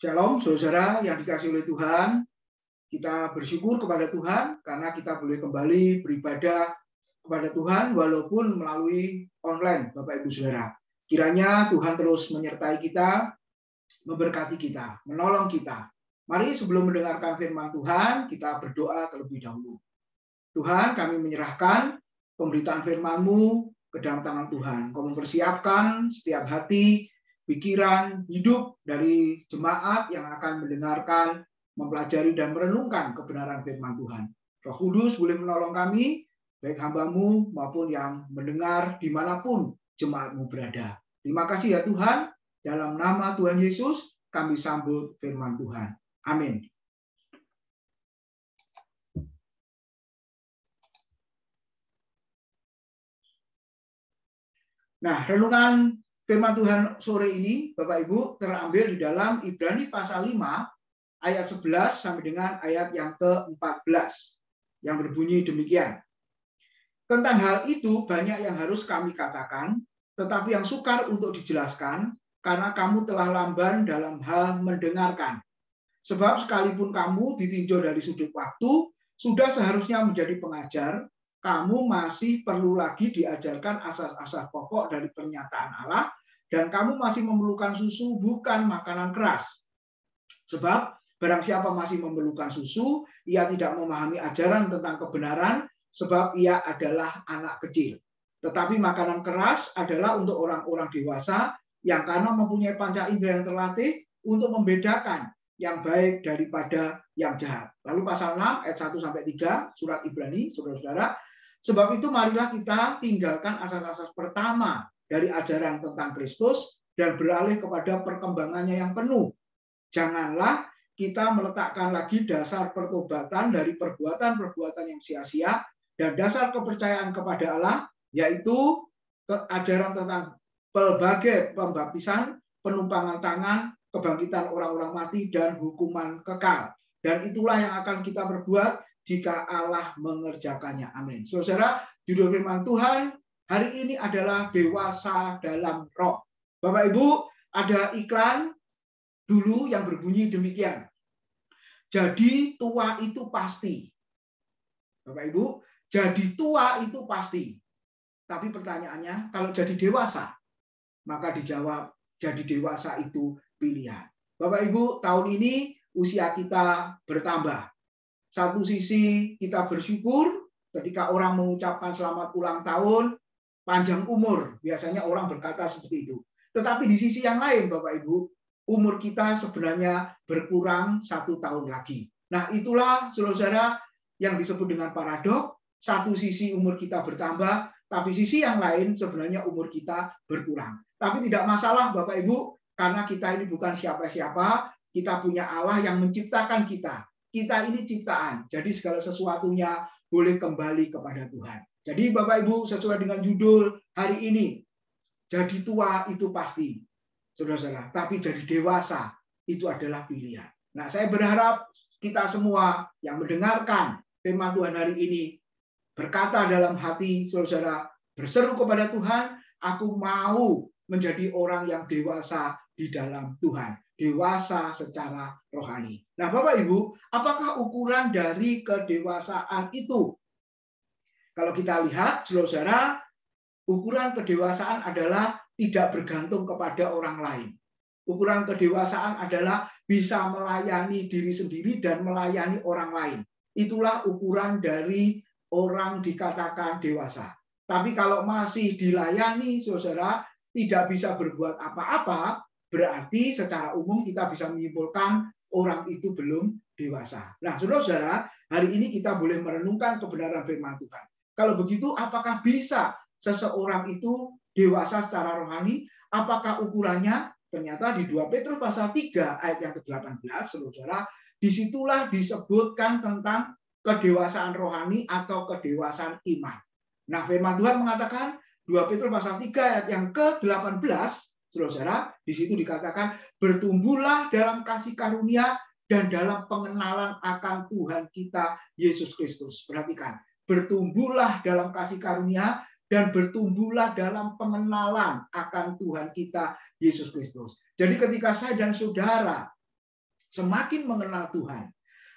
Shalom, saudara yang dikasihi oleh Tuhan. Kita bersyukur kepada Tuhan karena kita boleh kembali beribadah kepada Tuhan walaupun melalui online, Bapak Ibu Saudara. Kiranya Tuhan terus menyertai kita, memberkati kita, menolong kita. Mari sebelum mendengarkan firman Tuhan, kita berdoa terlebih dahulu. Tuhan, kami menyerahkan pemberitaan firman-Mu ke dalam tangan Tuhan. Kau mempersiapkan setiap hati, pikiran, hidup dari jemaat yang akan mendengarkan, mempelajari dan merenungkan kebenaran firman Tuhan. Roh Kudus boleh menolong kami, baik hamba-Mu maupun yang mendengar dimanapun jemaat-Mu berada. Terima kasih ya Tuhan, dalam nama Tuhan Yesus kami sambut firman Tuhan. Amin. Nah, renungan firman Tuhan sore ini, Bapak Ibu, terambil di dalam Ibrani pasal 5, ayat 11 sampai dengan ayat yang ke-14, yang berbunyi demikian. Tentang hal itu banyak yang harus kami katakan, tetapi yang sukar untuk dijelaskan, karena kamu telah lamban dalam hal mendengarkan. Sebab sekalipun kamu ditinjau dari sudut waktu, sudah seharusnya menjadi pengajar, kamu masih perlu lagi diajarkan asas-asas pokok dari pernyataan Allah, dan kamu masih memerlukan susu, bukan makanan keras. Sebab barang siapa masih memerlukan susu, ia tidak memahami ajaran tentang kebenaran, sebab ia adalah anak kecil. Tetapi makanan keras adalah untuk orang-orang dewasa, yang karena mempunyai panca indera yang terlatih, untuk membedakan yang baik daripada yang jahat. Lalu pasal 6 ayat 1-3 surat Ibrani, saudara-saudara, sebab itu marilah kita tinggalkan asas-asas pertama dari ajaran tentang Kristus dan beralih kepada perkembangannya yang penuh. Janganlah kita meletakkan lagi dasar pertobatan dari perbuatan-perbuatan yang sia-sia dan dasar kepercayaan kepada Allah, yaitu ajaran tentang pelbagai pembaptisan, penumpangan tangan, kebangkitan orang-orang mati, dan hukuman kekal. Dan itulah yang akan kita perbuat jika Allah mengerjakannya. Amin. Saudara, judul firman Tuhan hari ini adalah dewasa dalam roh. Bapak Ibu, ada iklan dulu yang berbunyi demikian. Jadi tua itu pasti. Bapak Ibu, jadi tua itu pasti. Tapi pertanyaannya, kalau jadi dewasa, maka dijawab, jadi dewasa itu pilihan. Bapak Ibu, tahun ini usia kita bertambah. Satu sisi kita bersyukur ketika orang mengucapkan selamat ulang tahun, panjang umur. Biasanya orang berkata seperti itu. Tetapi di sisi yang lain, Bapak Ibu, umur kita sebenarnya berkurang 1 tahun lagi. Nah, itulah saudara yang disebut dengan paradok. Satu sisi umur kita bertambah, tapi sisi yang lain sebenarnya umur kita berkurang. Tapi tidak masalah, Bapak Ibu, karena kita ini bukan siapa-siapa, kita punya Allah yang menciptakan kita. Kita ini ciptaan, jadi segala sesuatunya boleh kembali kepada Tuhan. Jadi Bapak Ibu, sesuai dengan judul hari ini, jadi tua itu pasti, saudara-saudara, tapi jadi dewasa itu adalah pilihan. Nah, saya berharap kita semua yang mendengarkan firman Tuhan hari ini berkata dalam hati, saudara-saudara, berseru kepada Tuhan, aku mau menjadi orang yang dewasa di dalam Tuhan. Dewasa secara rohani. Nah, Bapak Ibu, apakah ukuran dari kedewasaan itu? Kalau kita lihat, saudara, ukuran kedewasaan adalah tidak bergantung kepada orang lain. Ukuran kedewasaan adalah bisa melayani diri sendiri dan melayani orang lain. Itulah ukuran dari orang dikatakan dewasa. Tapi kalau masih dilayani, saudara, tidak bisa berbuat apa-apa, berarti secara umum kita bisa menyimpulkan orang itu belum dewasa. Nah, saudara-saudara, hari ini kita boleh merenungkan kebenaran firman Tuhan. Kalau begitu, apakah bisa seseorang itu dewasa secara rohani? Apakah ukurannya? Ternyata di 2 Petrus pasal 3 ayat yang ke-18, saudara, disitulah disebutkan tentang kedewasaan rohani atau kedewasaan iman. Nah, firman Tuhan mengatakan 2 Petrus pasal 3 ayat yang ke-18, saudara, di situ dikatakan bertumbuhlah dalam kasih karunia dan dalam pengenalan akan Tuhan kita Yesus Kristus. Perhatikan, bertumbuhlah dalam kasih karunia dan bertumbuhlah dalam pengenalan akan Tuhan kita Yesus Kristus. Jadi ketika saya dan saudara semakin mengenal Tuhan,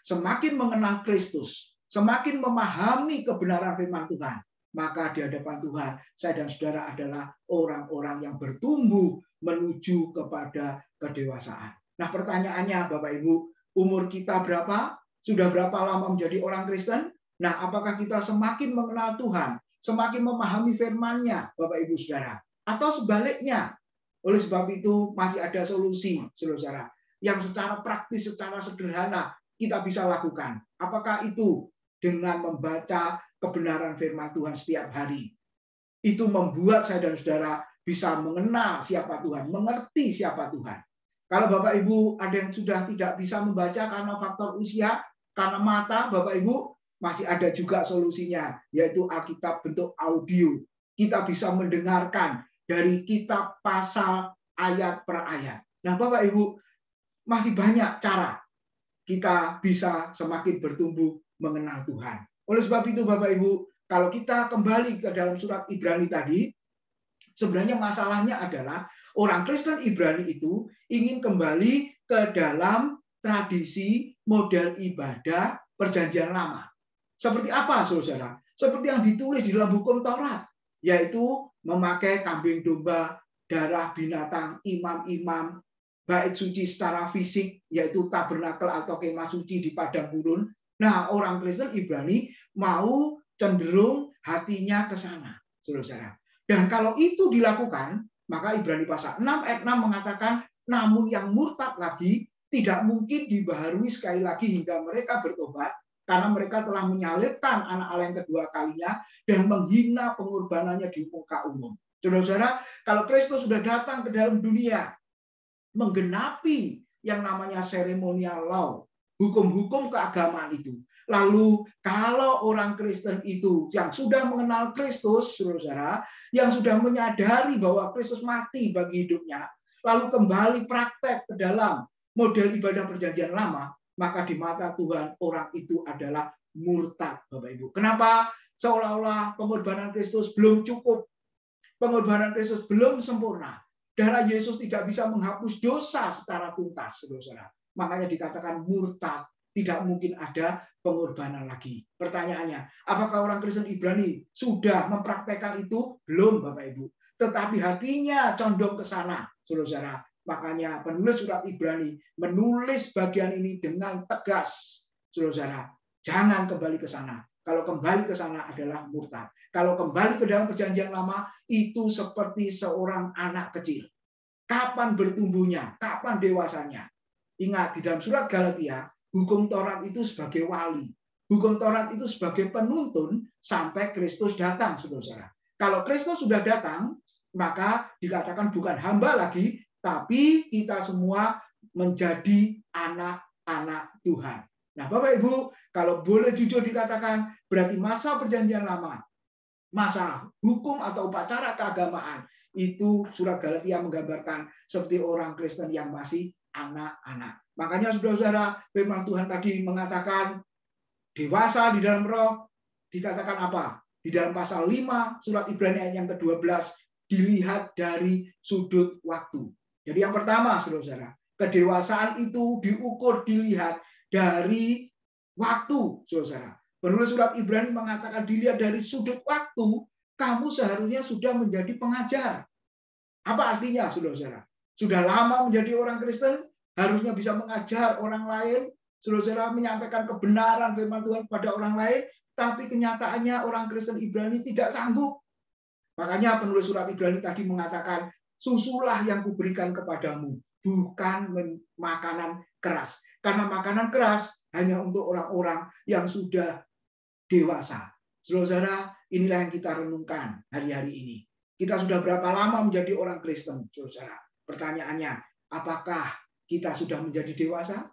semakin mengenal Kristus, semakin memahami kebenaran firman Tuhan, maka di hadapan Tuhan, saya dan saudara adalah orang-orang yang bertumbuh menuju kepada kedewasaan. Nah, pertanyaannya Bapak Ibu, umur kita berapa? Sudah berapa lama menjadi orang Kristen? Nah, apakah kita semakin mengenal Tuhan, semakin memahami firman-Nya, Bapak Ibu Saudara? Atau sebaliknya? Oleh sebab itu masih ada solusi, saudara, yang secara praktis, secara sederhana kita bisa lakukan. Apakah itu? Dengan membaca kebenaran firman Tuhan setiap hari. Itu membuat saya dan saudara bisa mengenal siapa Tuhan, mengerti siapa Tuhan. Kalau Bapak Ibu ada yang sudah tidak bisa membaca karena faktor usia, karena mata, Bapak Ibu masih ada juga solusinya, yaitu Alkitab bentuk audio. Kita bisa mendengarkan dari kitab pasal ayat per ayat. Nah, Bapak Ibu, masih banyak cara kita bisa semakin bertumbuh mengenal Tuhan. Oleh sebab itu, Bapak Ibu, kalau kita kembali ke dalam surat Ibrani tadi, sebenarnya masalahnya adalah orang Kristen Ibrani itu ingin kembali ke dalam tradisi model ibadah perjanjian lama. Seperti apa, saudara? Seperti yang ditulis di dalam hukum Taurat, yaitu memakai kambing domba, darah binatang, imam-imam, bait suci secara fisik, yaitu tabernakel atau kemah suci di padang gurun. Nah, orang Kristen Ibrani mau cenderung hatinya ke sana, saudara. Dan kalau itu dilakukan, maka Ibrani pasal 6 ayat 6 mengatakan, namun yang murtad lagi tidak mungkin dibaharui sekali lagi hingga mereka bertobat, karena mereka telah menyalibkan anak Allah yang kedua kalinya dan menghina pengorbanannya di muka umum. Saudara-saudara, kalau Kristus sudah datang ke dalam dunia, menggenapi yang namanya ceremonial law, hukum-hukum keagamaan itu. Lalu kalau orang Kristen itu yang sudah mengenal Kristus, saudara, yang sudah menyadari bahwa Kristus mati bagi hidupnya, lalu kembali praktek ke dalam model ibadah perjanjian lama, maka di mata Tuhan orang itu adalah murtad, Bapak Ibu. Kenapa? Seolah-olah pengorbanan Kristus belum cukup, pengorbanan Kristus belum sempurna. Darah Yesus tidak bisa menghapus dosa secara tuntas, saudara. Makanya dikatakan murtad. Tidak mungkin ada pengorbanan lagi. Pertanyaannya, apakah orang Kristen Ibrani sudah mempraktekkan itu? Belum, Bapak Ibu. Tetapi hatinya condong ke sana, saudara. Makanya penulis surat Ibrani menulis bagian ini dengan tegas, saudara. Jangan kembali ke sana. Kalau kembali ke sana adalah murtad. Kalau kembali ke dalam perjanjian lama, itu seperti seorang anak kecil. Kapan bertumbuhnya? Kapan dewasanya? Ingat, di dalam surat Galatia, hukum Taurat itu sebagai wali. Hukum Taurat itu sebagai penuntun sampai Kristus datang, saudara. Kalau Kristus sudah datang, maka dikatakan bukan hamba lagi, tapi kita semua menjadi anak-anak Tuhan. Nah, Bapak Ibu, kalau boleh jujur dikatakan, berarti masa perjanjian lama, masa hukum atau upacara keagamaan, itu surat Galatia menggambarkan seperti orang Kristen yang masih anak-anak. Makanya saudara-saudara, firman Tuhan tadi mengatakan dewasa di dalam roh, dikatakan apa? Di dalam pasal 5 surat Ibrani ayat yang ke-12, dilihat dari sudut waktu. Jadi yang pertama, saudara-saudara, kedewasaan itu diukur, dilihat dari waktu, saudara. Penulis surat Ibrani mengatakan dilihat dari sudut waktu, kamu seharusnya sudah menjadi pengajar. Apa artinya, saudara-saudara? Sudah lama menjadi orang Kristen, harusnya bisa mengajar orang lain, saudara-saudara, menyampaikan kebenaran firman Tuhan kepada orang lain, tapi kenyataannya orang Kristen Ibrani tidak sanggup. Makanya penulis surat Ibrani tadi mengatakan, susulah yang kuberikan kepadamu, bukan makanan keras. Karena makanan keras hanya untuk orang-orang yang sudah dewasa. Saudara-saudara, inilah yang kita renungkan hari-hari ini. Kita sudah berapa lama menjadi orang Kristen, saudara? Pertanyaannya, apakah kita sudah menjadi dewasa?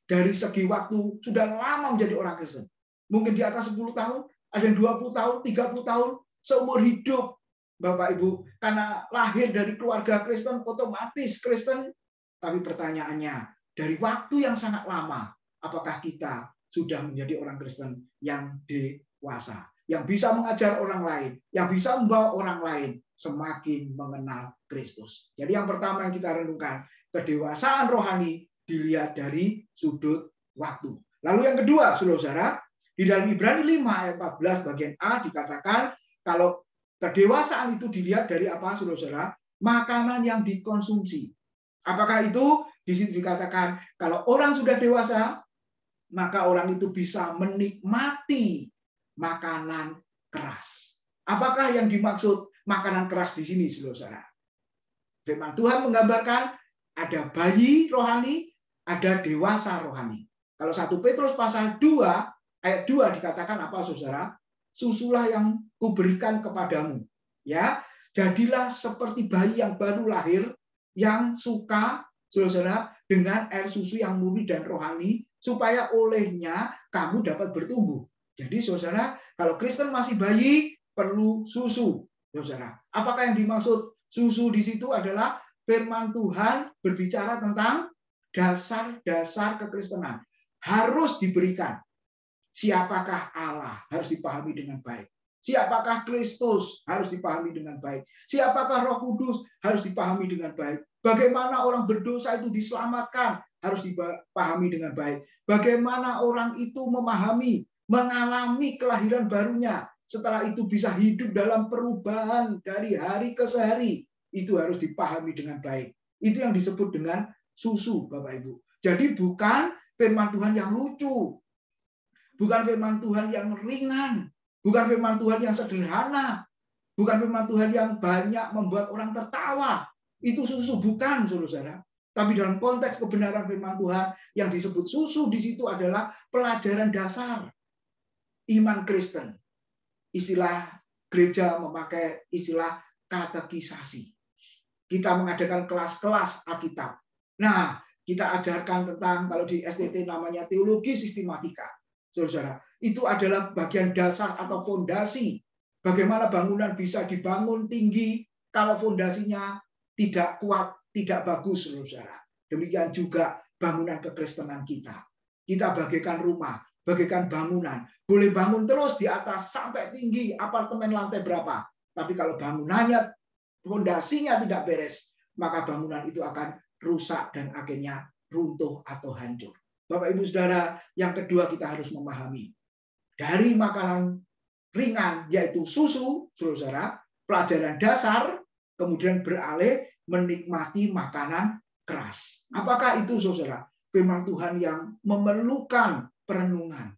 Dari segi waktu, sudah lama menjadi orang Kristen. Mungkin di atas 10 tahun, ada yang 20 tahun, 30 tahun, seumur hidup, Bapak Ibu. Karena lahir dari keluarga Kristen, otomatis Kristen. Tapi pertanyaannya, dari waktu yang sangat lama, apakah kita sudah menjadi orang Kristen yang dewasa? Yang bisa mengajar orang lain, yang bisa membawa orang lain semakin mengenal Kristus. Jadi yang pertama yang kita renungkan, kedewasaan rohani dilihat dari sudut waktu. Lalu yang kedua, saudara, di dalam Ibrani 5 ayat 14 bagian A dikatakan kalau kedewasaan itu dilihat dari apa, saudara? Makanan yang dikonsumsi. Apakah itu? Di situ dikatakan kalau orang sudah dewasa, maka orang itu bisa menikmati makanan keras. Apakah yang dimaksud makanan keras di sini, saudara? Firman Tuhan menggambarkan ada bayi rohani, ada dewasa rohani. Kalau 1 Petrus pasal 2 ayat 2 dikatakan apa, saudara? Susulah yang kuberikan kepadamu. Ya, jadilah seperti bayi yang baru lahir, yang suka, saudara, dengan air susu yang murni dan rohani, supaya olehnya kamu dapat bertumbuh. Jadi, saudara, kalau Kristen masih bayi, perlu susu, saudara. Apakah yang dimaksud susu di situ adalah firman Tuhan berbicara tentang dasar-dasar kekristenan. Harus diberikan. Siapakah Allah harus dipahami dengan baik. Siapakah Kristus harus dipahami dengan baik. Siapakah Roh Kudus harus dipahami dengan baik. Bagaimana orang berdosa itu diselamatkan harus dipahami dengan baik. Bagaimana orang itu memahami, mengalami kelahiran barunya. Setelah itu bisa hidup dalam perubahan dari hari ke hari. Itu harus dipahami dengan baik. Itu yang disebut dengan susu, Bapak Ibu. Jadi bukan firman Tuhan yang lucu. Bukan firman Tuhan yang ringan. Bukan firman Tuhan yang sederhana. Bukan firman Tuhan yang banyak membuat orang tertawa. Itu susu, bukan, saudara. Tapi dalam konteks kebenaran firman Tuhan, yang disebut susu di situ adalah pelajaran dasar iman Kristen. Istilah gereja memakai istilah katekisasi. Kita mengadakan kelas-kelas Alkitab. Nah, kita ajarkan tentang, kalau di STT namanya teologi sistematika. Saudara, itu adalah bagian dasar atau fondasi. Bagaimana bangunan bisa dibangun tinggi kalau fondasinya tidak kuat, tidak bagus, saudara. Demikian juga bangunan kekristenan kita. Kita bagaikan rumah, bagaikan bangunan. Boleh bangun terus di atas sampai tinggi, apartemen lantai berapa. Tapi kalau bangunannya, fondasinya tidak beres, maka bangunan itu akan rusak dan akhirnya runtuh atau hancur. Bapak Ibu Saudara, yang kedua kita harus memahami dari makanan ringan yaitu susu, saudara, pelajaran dasar, kemudian beralih menikmati makanan keras. Apakah itu, saudara? Firman Tuhan yang memerlukan perenungan,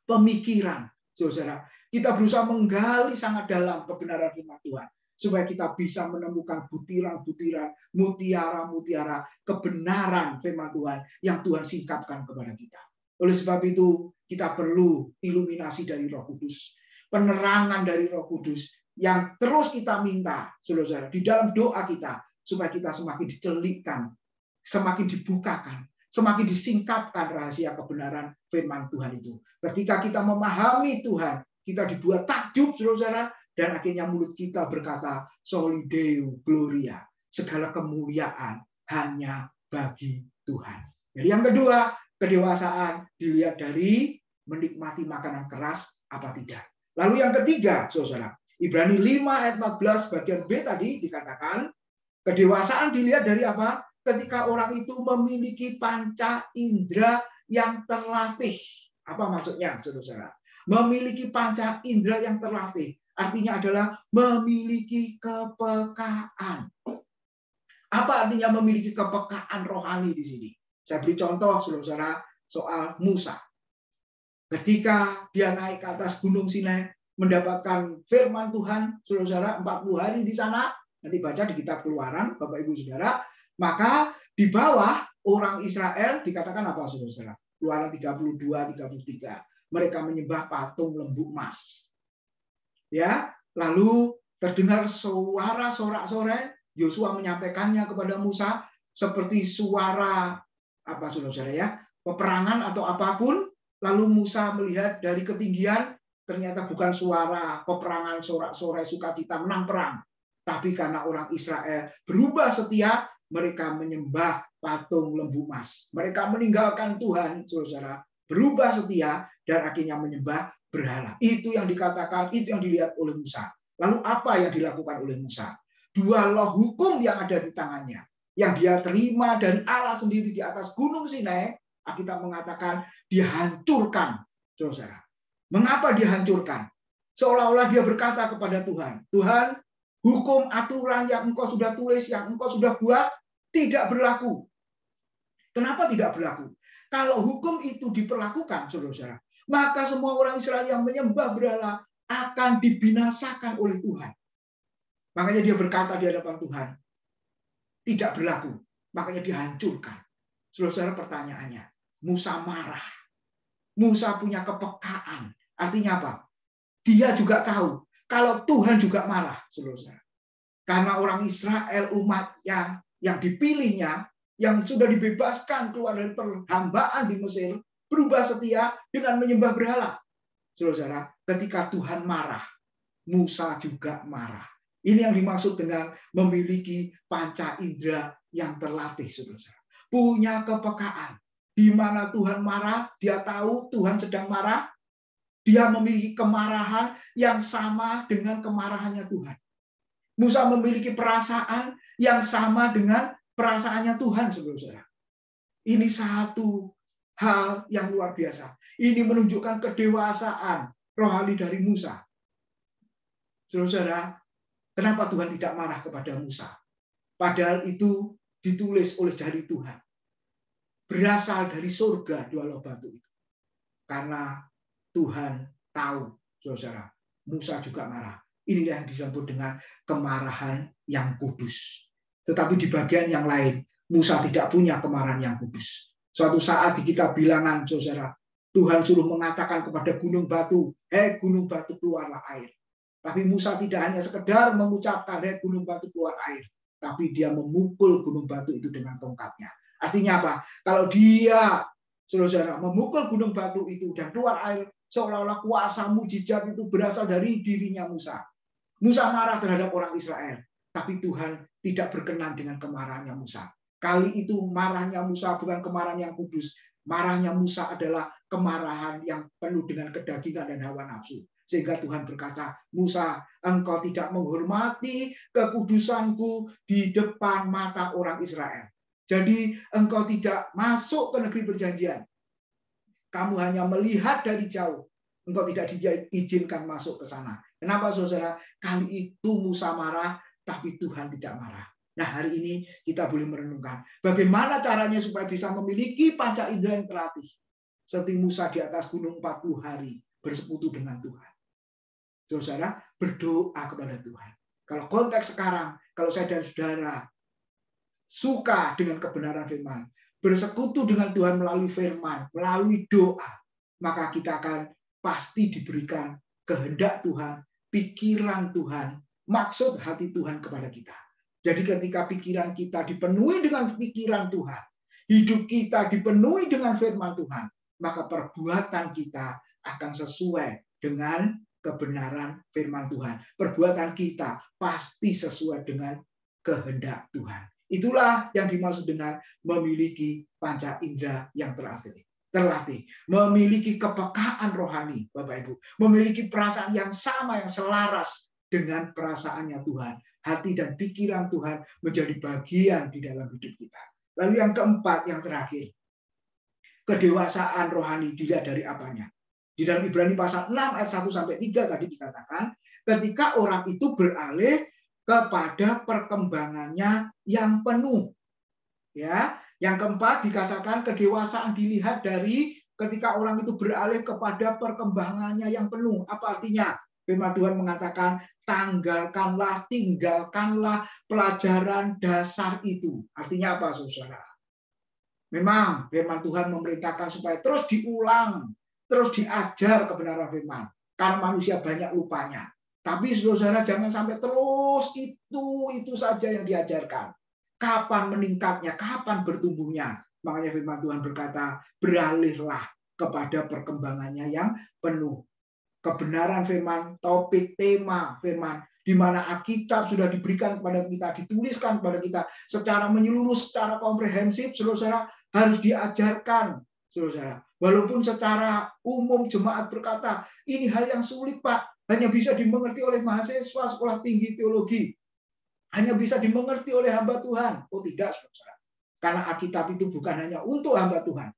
pemikiran, saudara. Kita berusaha menggali sangat dalam kebenaran firman Tuhan supaya kita bisa menemukan butiran-butiran, mutiara-mutiara kebenaran firman Tuhan yang Tuhan singkapkan kepada kita. Oleh sebab itu, kita perlu iluminasi dari Roh Kudus, penerangan dari Roh Kudus yang terus kita minta, saudara, di dalam doa kita, supaya kita semakin dicelikkan, semakin dibukakan, semakin disingkapkan rahasia kebenaran firman Tuhan itu. Ketika kita memahami Tuhan, kita dibuat takjub, saudara, dan akhirnya mulut kita berkata, Soli Deo Gloria, segala kemuliaan hanya bagi Tuhan. Jadi yang kedua, kedewasaan dilihat dari menikmati makanan keras apa tidak. Lalu yang ketiga, saudara, Ibrani 5 ayat 14 bagian B tadi dikatakan, kedewasaan dilihat dari apa? Ketika orang itu memiliki panca indera yang terlatih. Apa maksudnya, saudara? Memiliki panca indera yang terlatih. Artinya adalah memiliki kepekaan. Apa artinya memiliki kepekaan rohani di sini? Saya beri contoh, saudara, soal Musa. Ketika dia naik ke atas Gunung Sinai, mendapatkan firman Tuhan, saudara, 40 hari di sana, nanti baca di kitab Keluaran, Bapak Ibu Saudara, maka di bawah orang Israel dikatakan apa, saudara? Keluaran 32-33. Mereka menyembah patung lembu emas. Ya, lalu terdengar suara sorak-sorai, Yosua menyampaikannya kepada Musa seperti suara apa, saudara ya, peperangan atau apapun. Lalu Musa melihat dari ketinggian, ternyata bukan suara peperangan sorak-sorai sukacita menang perang, tapi karena orang Israel berubah setia, mereka menyembah patung lembu emas. Mereka meninggalkan Tuhan, saudara, berubah setia dan akhirnya menyembah berhala. Itu yang dikatakan, itu yang dilihat oleh Musa. Lalu apa yang dilakukan oleh Musa? 2 loh hukum yang ada di tangannya. yang dia terima dari Allah sendiri di atas Gunung Sinai, Alkitab mengatakan dia hancurkan, saudara. Mengapa dia hancurkan? Seolah-olah dia berkata kepada Tuhan, Tuhan, hukum aturan yang engkau sudah tulis, yang engkau sudah buat, tidak berlaku. Kenapa tidak berlaku? Kalau hukum itu diperlakukan, saudara-saudara, maka semua orang Israel yang menyembah berhala akan dibinasakan oleh Tuhan. Makanya dia berkata di hadapan Tuhan, tidak berlaku. Makanya dihancurkan. Saudara-saudara, pertanyaannya, Musa marah. Musa punya kepekaan. Artinya apa? Dia juga tahu kalau Tuhan juga marah, saudara-saudara. Karena orang Israel, umatnya yang dipilihnya, yang sudah dibebaskan keluar dari perhambaan di Mesir, berubah setia dengan menyembah berhala. Saudara-saudara, ketika Tuhan marah, Musa juga marah. Ini yang dimaksud dengan memiliki panca indera yang terlatih, saudara-saudara. Punya kepekaan. Di mana Tuhan marah, dia tahu Tuhan sedang marah. Dia memiliki kemarahan yang sama dengan kemarahannya Tuhan. Musa memiliki perasaan yang sama dengan perasaannya Tuhan, saudara-saudara. Ini satu hal yang luar biasa. Ini menunjukkan kedewasaan rohani dari Musa. Saudara-saudara, kenapa Tuhan tidak marah kepada Musa? Padahal itu ditulis oleh jari Tuhan. Berasal dari surga dua loh batu itu. Karena Tuhan tahu, saudara, Musa juga marah. Inilah yang disebut dengan kemarahan yang kudus. Tetapi di bagian yang lain, Musa tidak punya kemarahan yang kudus. Suatu saat di kitab Bilangan, saudara, Tuhan suruh mengatakan kepada gunung batu, hei gunung batu keluarlah air. Tapi Musa tidak hanya sekedar mengucapkan, hei gunung batu keluar air. Tapi dia memukul gunung batu itu dengan tongkatnya. Artinya apa? Kalau dia, saudara, memukul gunung batu itu dan keluar air, seolah-olah kuasa mujizat itu berasal dari dirinya Musa. Musa marah terhadap orang Israel, tapi Tuhan tidak berkenan dengan kemarahannya Musa. Kali itu marahnya Musa bukan kemarahan yang kudus. Marahnya Musa adalah kemarahan yang penuh dengan kedagingan dan hawa nafsu. Sehingga Tuhan berkata, Musa, engkau tidak menghormati kekudusanku di depan mata orang Israel. Jadi engkau tidak masuk ke negeri perjanjian. Kamu hanya melihat dari jauh. Engkau tidak diizinkan masuk ke sana. Kenapa, saudara? Kali itu Musa marah, tapi Tuhan tidak marah. Nah, hari ini kita boleh merenungkan bagaimana caranya supaya bisa memiliki panca indera yang terlatih. Seperti Musa di atas gunung 40 hari bersekutu dengan Tuhan. Saudara, berdoa kepada Tuhan. Kalau konteks sekarang, kalau saya dan saudara suka dengan kebenaran firman, bersekutu dengan Tuhan melalui firman, melalui doa, maka kita akan pasti diberikan kehendak Tuhan, pikiran Tuhan, maksud hati Tuhan kepada kita. Jadi ketika pikiran kita dipenuhi dengan pikiran Tuhan, hidup kita dipenuhi dengan firman Tuhan, maka perbuatan kita akan sesuai dengan kebenaran firman Tuhan. Perbuatan kita pasti sesuai dengan kehendak Tuhan. Itulah yang dimaksud dengan memiliki panca indera yang terlatih. Memiliki kepekaan rohani, Bapak Ibu. Memiliki perasaan yang sama, yang selaras dengan perasaannya Tuhan. Hati dan pikiran Tuhan menjadi bagian di dalam hidup kita. Lalu yang keempat, yang terakhir. Kedewasaan rohani dilihat dari apanya? Di dalam Ibrani pasal 6 ayat 1-3 tadi dikatakan, ketika orang itu beralih kepada perkembangannya yang penuh. Ya, yang keempat dikatakan kedewasaan dilihat dari ketika orang itu beralih kepada perkembangannya yang penuh. Apa artinya? Firman Tuhan mengatakan, tinggalkanlah pelajaran dasar itu. Artinya apa, saudara? Memang firman Tuhan memerintahkan supaya terus diulang, terus diajar kebenaran firman. Karena manusia banyak lupanya. Tapi saudara jangan sampai terus itu saja yang diajarkan. Kapan meningkatnya, kapan bertumbuhnya. Makanya firman Tuhan berkata, beralihlah kepada perkembangannya yang penuh. Kebenaran firman, topik, tema firman, di mana Alkitab sudah diberikan kepada kita, dituliskan kepada kita secara menyeluruh, secara komprehensif, saudara harus diajarkan, saudara. Walaupun secara umum jemaat berkata, ini hal yang sulit, Pak. Hanya bisa dimengerti oleh mahasiswa sekolah tinggi teologi. hanya bisa dimengerti oleh hamba Tuhan. Oh tidak, saudara. Karena Alkitab itu bukan hanya untuk hamba Tuhan.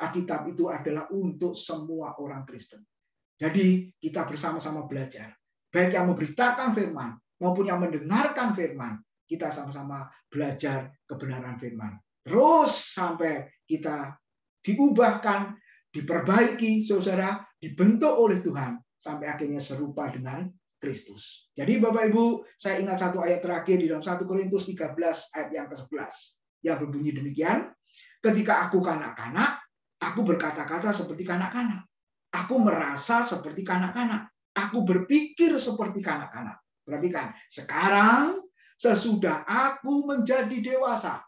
Alkitab itu adalah untuk semua orang Kristen. Jadi kita bersama-sama belajar. Baik yang memberitakan firman maupun yang mendengarkan firman. Kita sama-sama belajar kebenaran firman. Terus sampai kita diubahkan, diperbaiki, saudara, dibentuk oleh Tuhan. Sampai akhirnya serupa dengan Kristus. Jadi Bapak Ibu, saya ingat satu ayat terakhir di dalam 1 Korintus 13 ayat yang ke-11. Yang berbunyi demikian, ketika aku kanak-kanak, aku berkata-kata seperti kanak-kanak. Aku merasa seperti kanak-kanak. Aku berpikir seperti kanak-kanak. Perhatikan, sekarang sesudah aku menjadi dewasa,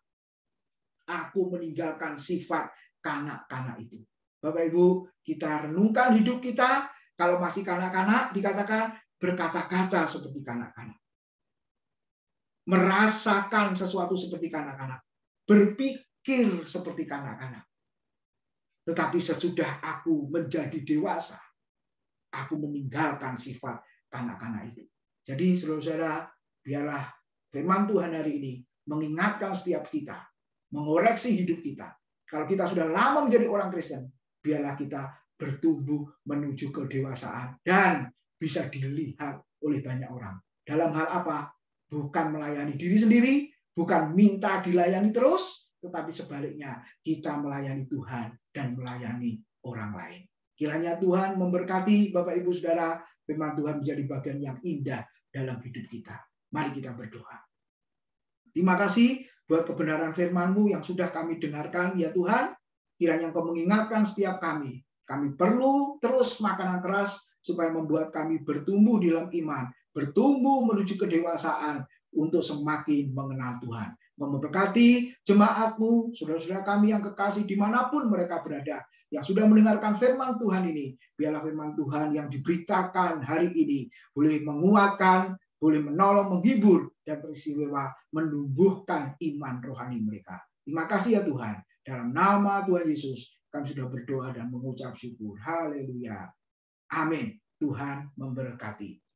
aku meninggalkan sifat kanak-kanak itu. Bapak Ibu, kita renungkan hidup kita. Kalau masih kanak-kanak, dikatakan berkata-kata seperti kanak-kanak. Merasakan sesuatu seperti kanak-kanak. Berpikir seperti kanak-kanak. Tetapi sesudah aku menjadi dewasa, aku meninggalkan sifat kanak-kanak itu. Jadi saudara-saudara, biarlah firman Tuhan hari ini mengingatkan setiap kita, mengoreksi hidup kita. Kalau kita sudah lama menjadi orang Kristen, biarlah kita bertumbuh menuju kedewasaan dan bisa dilihat oleh banyak orang. Dalam hal apa? Bukan melayani diri sendiri, bukan minta dilayani terus, tetapi sebaliknya kita melayani Tuhan dan melayani orang lain. Kiranya Tuhan memberkati Bapak Ibu Saudara, firman Tuhan menjadi bagian yang indah dalam hidup kita. Mari kita berdoa. Terima kasih buat kebenaran firman-Mu yang sudah kami dengarkan, ya Tuhan. Kiranya Engkau mengingatkan setiap kami. Kami perlu terus makanan keras supaya membuat kami bertumbuh di dalam iman, bertumbuh menuju kedewasaan untuk semakin mengenal Tuhan. Memberkati jemaat-Mu, saudara-saudara kami yang kekasih dimanapun mereka berada, yang sudah mendengarkan firman Tuhan ini. Biarlah firman Tuhan yang diberitakan hari ini boleh menguatkan, boleh menolong, menghibur, dan teristimewa menumbuhkan iman rohani mereka. Terima kasih ya Tuhan. Dalam nama Tuhan Yesus, kami sudah berdoa dan mengucap syukur. Haleluya. Amin. Tuhan memberkati.